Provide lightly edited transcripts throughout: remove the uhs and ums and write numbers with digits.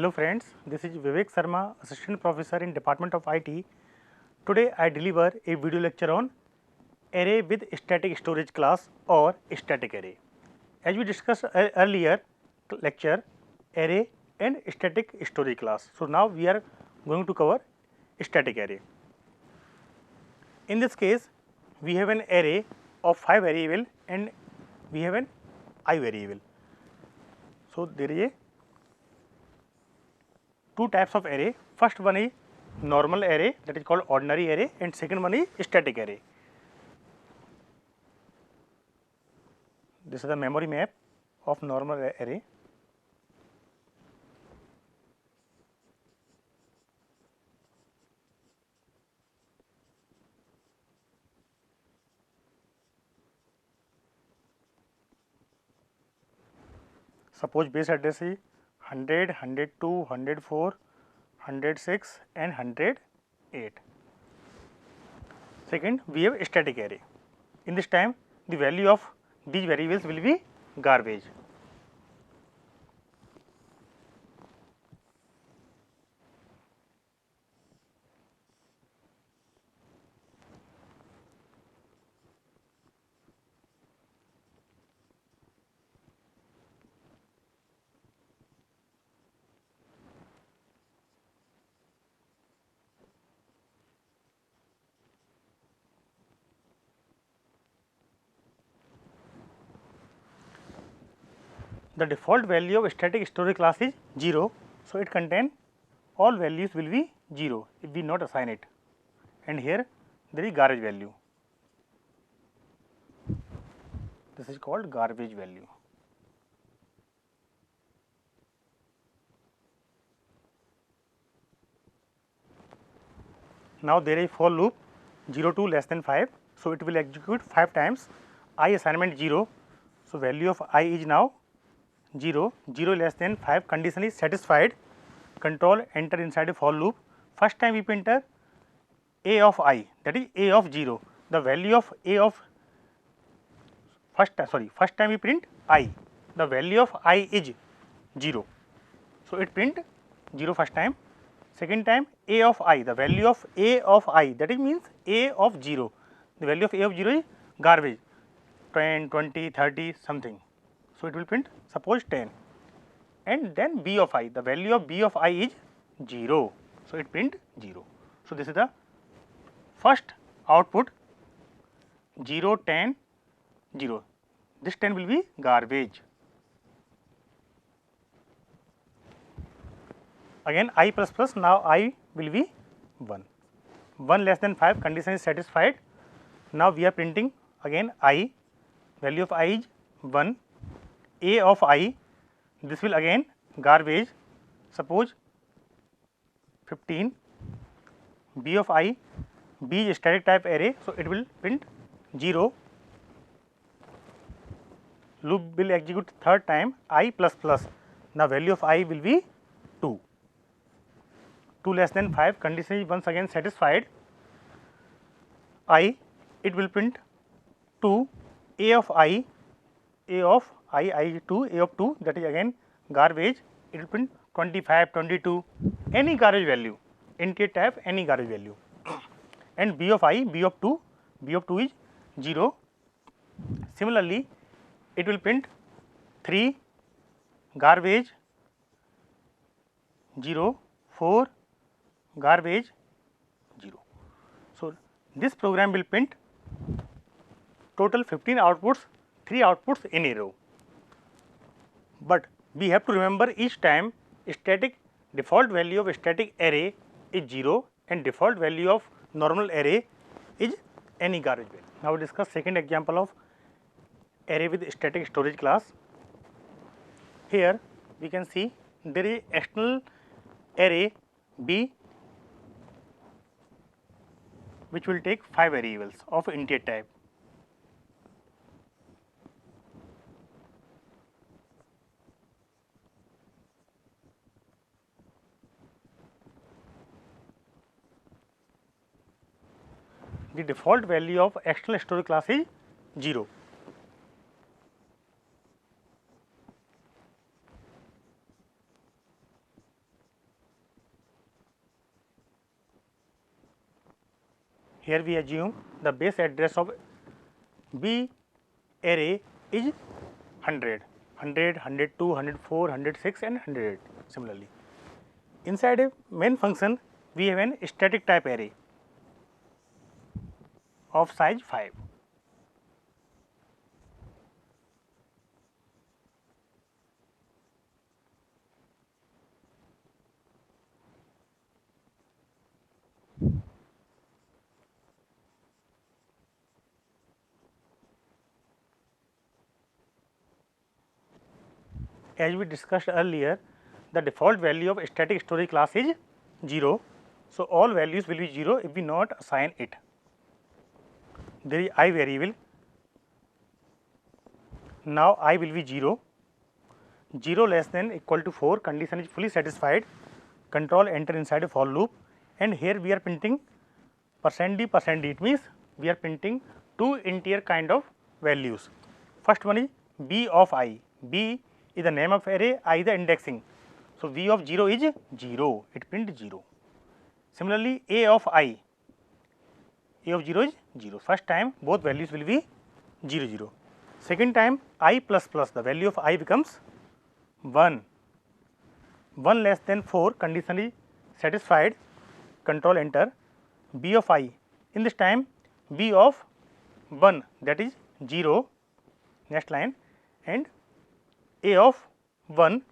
Hello friends, this is Vivek Sharma, Assistant Professor in Department of IT. Today I deliver a video lecture on array with static storage class or static array. As we discussed earlier lecture, array and static storage class. So now we are going to cover static array. In this case, we have an array of 5 variable and we have an I variable. So there is a two types of array. First one is normal array, that is called ordinary array, and second one is static array. This is the memory map of normal array. Suppose base address is 100, 102, 104, 106 and 108. Second, we have static array. In this time, the value of these variables will be garbage. The default value of static storage class is 0. So, it contains all values will be 0 if we not assign it, and here there is garbage value. This is called garbage value. Now, there is for loop 0 to less than 5. So, it will execute 5 times I assignment 0. So, value of I is now 0, 0 less than 5, condition is satisfied. Control enter inside a for loop. First time we enter a of I, that is a of 0. The value of a of first time we print I, the value of I is 0. So, it print 0 first time. Second time a of I, the value of a of I, that is means a of 0. The value of a of 0 is garbage, 10, 20, 30 something. So, it will print suppose 10, and then b of I, the value of b of I is 0. So, it print 0. So, this is the first output 0, 10, 0. This 10 will be garbage. Again I plus plus, now I will be 1. 1 less than 5, condition is satisfied. Now, we are printing again I, value of I is 1. A of I, this will again garbage, suppose 15. B of I, B is static type array, so it will print 0. Loop will execute third time I plus plus. Now, value of I will be 2. 2 less than 5, condition is once again satisfied. I, it will print 2. A of I, A of I 2, A of 2, that is again garbage, it will print 25, 22, any garbage value, integer type any garbage value. And B of I, B of 2 is 0. Similarly, it will print 3, garbage, 0, 4, garbage, 0. So, this program will print total 15 outputs, 3 outputs in a row. But we have to remember each time static default value of static array is 0 and default value of normal array is any garbage value. Now, we discuss second example of array with static storage class. Here we can see there is external array B which will take 5 variables of integer type. The default value of external storage class is 0. here we assume the base address of B array is 100, 100, 102, 104, 106 and 108 similarly. Inside a main function we have an static type array of size 5. As we discussed earlier, the default value of static storage class is 0. So, all values will be 0 if we not assign it. There is I variable. Now, I will be 0. 0 less than equal to 4 condition is fully satisfied. Control enter inside a for loop, and here we are printing %d %d. It means we are printing two integer kind of values. First one is b of I. B is the name of array, I the indexing. So, v of 0 is 0, it print 0. Similarly, a of I, a of 0 is 0. First time both values will be 0 0. Second time I plus plus, the value of I becomes 1. 1 less than 4 condition is satisfied. Control enter. B of I, in this time b of 1, that is 0, next line, and a of 1,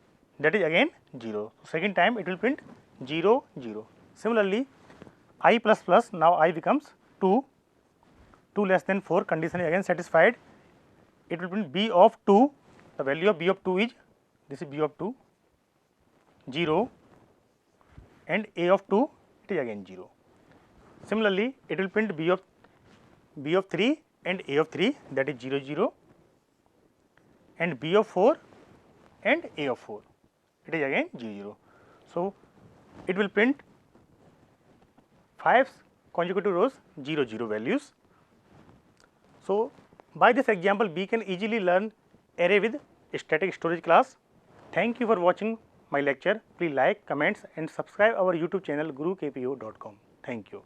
that is again 0. Second time it will print 0 0. Similarly, I plus plus, now I becomes 2, 2 less than 4 condition is again satisfied. It will print b of 2, the value of b of 2 is, this is b of 2, 0, and a of 2, it is again 0. Similarly, it will print b of 3 and a of 3, that is 0 0, and b of 4 and a of 4, it is again 0 0. So, it will print 5 consecutive rows 0 0 values. So, by this example we can easily learn array with static storage class. Thank you for watching my lecture. Please like, comments and subscribe our YouTube channel gurukpo.com. Thank you.